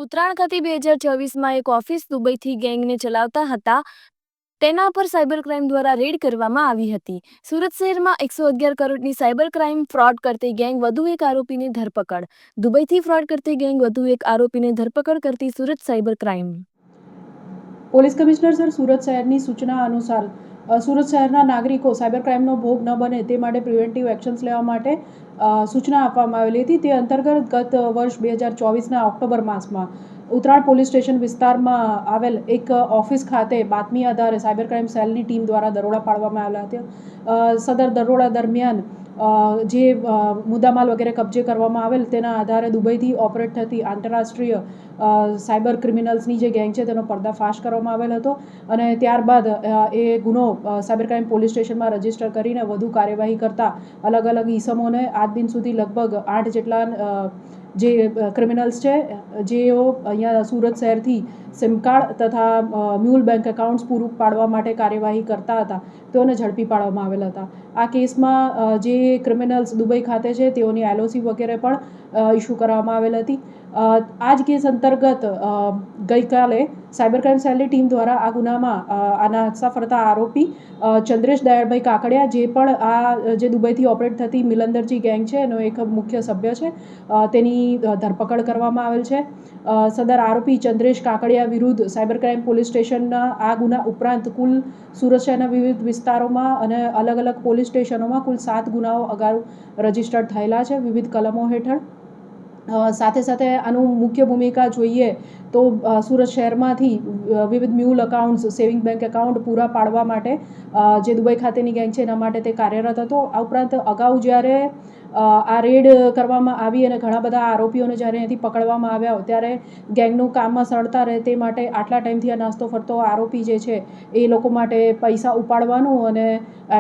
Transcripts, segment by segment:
ઉત્તરાયણ ખાતે 2024માં એક ઓફિસ દુબઈથી ગેંગને ચલાવતા હતા તેના પર સાયબર ક્રાઇમ દ્વારા રેડ કરવામાં આવી હતી। સુરત શહેરમાં 111 કરોડની સાયબર ક્રાઇમ ફ્રોડ કરતી ગેંગ વધુ એક આરોપીની ધરપકડ। દુબઈથી ફ્રોડ કરતી ગેંગ વધુ એક આરોપીને ધરપકડ કરતી Surat cyber crime police commissioner sir Surat શહેરની સૂચના અનુસાર સુરત શહેરના નાગરિકો સાયબર ક્રાઇમનો ભોગ ન બને તે માટે પ્રિવેન્ટિવ એક્શન્સ લેવા માટે સૂચના આપવામાં આવેલી હતી। તે અંતર્ગત ગત વર્ષ 2024ના ઓક્ટોબર માસમાં ઉત્તરાયણ પોલીસ સ્ટેશન વિસ્તારમાં આવેલ એક ઓફિસ ખાતે બાતમી આધારે સાયબર ક્રાઇમ સેલની ટીમ દ્વારા દરોડા પાડવામાં આવેલા હતા। સદર દરોડા દરમિયાન જે મુદ્દામાલ વગેરે કબજે કરવામાં આવેલ તેના આધારે દુબઈથી ઓપરેટ થતી આંતરરાષ્ટ્રીય સાયબર ક્રિમિનલ્સની જે ગેંગ છે તેનો પર્દાફાશ કરવામાં આવેલ હતો અને ત્યારબાદ એ ગુનો સાયબર ક્રાઇમ પોલીસ સ્ટેશનમાં રજીસ્ટર કરીને વધુ કાર્યવાહી કરતા અલગ અલગ ઈસમોને આજ દિન સુધી લગભગ 8 જેટલા જે ક્રિમિનલ્સ છે જેઓ અહીંયા સુરત શહેરથી સિમ કાર્ડ તથા મ્યુલ બેંક એકાઉન્ટ્સ પૂરું પાડવા માટે કાર્યવાહી કરતા હતા તેઓને ઝડપી પાડવામાં આવેલ હતા। આ કેસમાં જે ક્રિમિનલ્સ દુબઈ ખાતે છે તેઓની LOC વગેરે પણ ઇસ્યુ કરવામાં આવેલ હતી। આ જ કેસ અંતર્ગત ગઈકાલે સાયબર ક્રાઇમ સેલની ટીમ દ્વારા આ ગુનામાં આના હત્યા ફરતા આરોપી ચંદ્રેશ દયાળભાઈ કાકડિયા જે પણ આ જે દુબઈથી ઓપરેટ થતી મિલંદરજી ગેંગ છે એનો એક મુખ્ય સભ્ય છે તેની ધરપકડ કરવામાં આવેલ છે। સદર આરોપી ચંદ્રેશ કાકડિયા વિરુદ્ધ સાયબર ક્રાઇમ પોલીસ સ્ટેશનના આ ગુના ઉપરાંત કુલ સુરત શહેરના વિવિધ વિસ્તારોમાં અને અલગ અલગ પોલીસ સ્ટેશનોમાં કુલ 7 ગુનાઓ અગાઉ રજીસ્ટર્ડ થયેલા છે વિવિધ કલમો હેઠળ। સાથે સાથે આનું મુખ્ય ભૂમિકા જોઈએ તો સુરત શહેરમાંથી વિવિધ mule accounts saving bank account પૂરા પાડવા માટે જે દુબઈ ખાતેની ગેંગ છે એના માટે તે કાર્યરત હતો। આ ઉપરાંત અગાઉ જ્યારે આ રેડ કરવામાં આવી અને ઘણા બધા આરોપીઓને જ્યારે અહીંથી પકડવામાં આવ્યા ત્યારે ગેંગનું કામમાં સરળતા રહે તે માટે આટલા ટાઈમથી આ નાસ્તો ફરતો આરોપી જે છે એ લોકો માટે પૈસા ઉપાડવાનું અને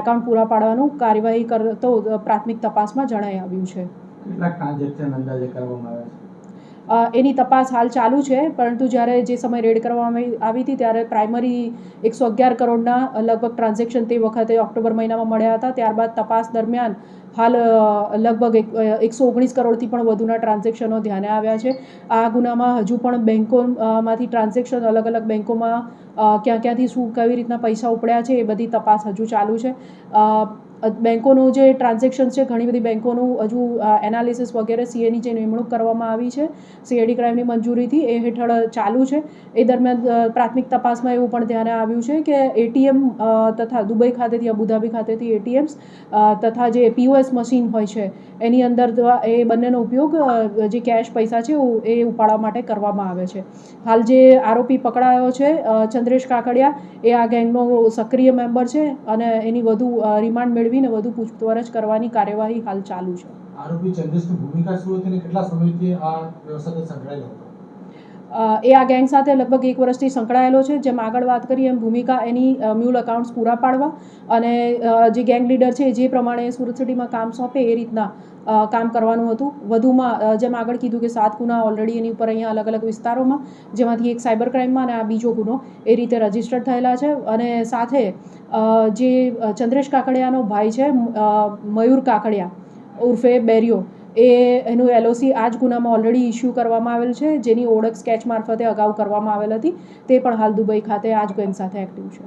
એકાઉન્ટ પૂરા પાડવાનું કાર્યવાહી કરતો પ્રાથમિક તપાસમાં જણાઈ આવ્યું છે। કેટલા ટ્રાન્ઝેક્શન અંદાજે કરવામાં આવ્યા છે? એની તપાસ હાલ ચાલુ છે પરંતુ જ્યારે જે સમય રેડ કરવામાં આવી હતી ત્યારે પ્રાઇમરી 111 કરોડના લગભગ ટ્રાન્ઝેક્શન તે વખતે ઓક્ટોબર મહિનામાં મળ્યા હતા। ત્યારબાદ તપાસ દરમિયાન હાલ લગભગ 119 કરોડથી પણ વધુના ટ્રાન્ઝેક્શનો ધ્યાને આવ્યા છે। આ ગુનામાં હજુ પણ બેંકોમાંથી ટ્રાન્ઝેક્શન અલગ અલગ બેંકોમાં ક્યાંથી શું કેવી રીતના પૈસા ઉપડ્યા છે એ બધી તપાસ હજુ ચાલુ છે। બેંકોનું જે ટ્રાન્ઝેક્શન છે ઘણી બધી બેંકોનું હજુ એનાલિસિસ વગેરે CAની જે નિમણૂક કરવામાં આવી છે CID ક્રાઇમની મંજૂરીથી એ હેઠળ ચાલુ છે। એ દરમિયાન પ્રાથમિક તપાસમાં એવું પણ ધ્યાને આવ્યું છે કે ATM તથા દુબઈ ખાતેથી અબુધાબી ખાતેથી ATMs તથા જે POS મશીન હોય છે એની અંદર એ બંનેનો ઉપયોગ જે કેશ પૈસા છે એ ઉપાડવા માટે કરવામાં આવે છે। હાલ જે આરોપી પકડાયો છે ચંદ્રેશ કાકડિયા એ આ ગેંગનો સક્રિય મેમ્બર છે અને એની વધુ રિમાન્ડ મેળવીને વધુ પૂછપરછ કરવાની કાર્યવાહી હાલ ચાલુ છે। આરોપી ચંદ્રેશની ભૂમિકા શું હતી અને કેટલા સમયથી આ વ્યવસાય સાથે સંકળાયેલો હતો? એ આ ગેંગ સાથે લગભગ 1 વર્ષથી સંકળાયેલો છે। જેમ આગળ વાત કરી એમ ભૂમિકા એની મ્યુલ એકાઉન્ટ્સ પૂરા પાડવા અને જે ગેંગ લીડર છે જે પ્રમાણે સુરત સિટીમાં કામ સોંપે એ રીતના કામ કરવાનું હતું। વધુમાં જેમ આગળ કીધું કે 7 ગુના ઓલરેડી એની ઉપર અહીંયા અલગ અલગ વિસ્તારોમાં જેમાંથી એક સાયબર ક્રાઇમમાં અને આ બીજો ગુનો એ રીતે રજીસ્ટર્ડ થયેલા છે અને સાથે જે ચંદ્રેશ કાકડિયાનો ભાઈ છે મયુર કાકડિયા ઉર્ફે બેરિયો એનું LOC આ જ ગુનામાં ઓલરેડી ઇસ્યુ કરવામાં આવેલ છે જેની ઓળખ સ્કેચ મારફતે અગાઉ કરવામાં આવેલ હતી। તે પણ હાલ દુબઈ ખાતે આ જ ગેંગ સાથે એક્ટિવ છે।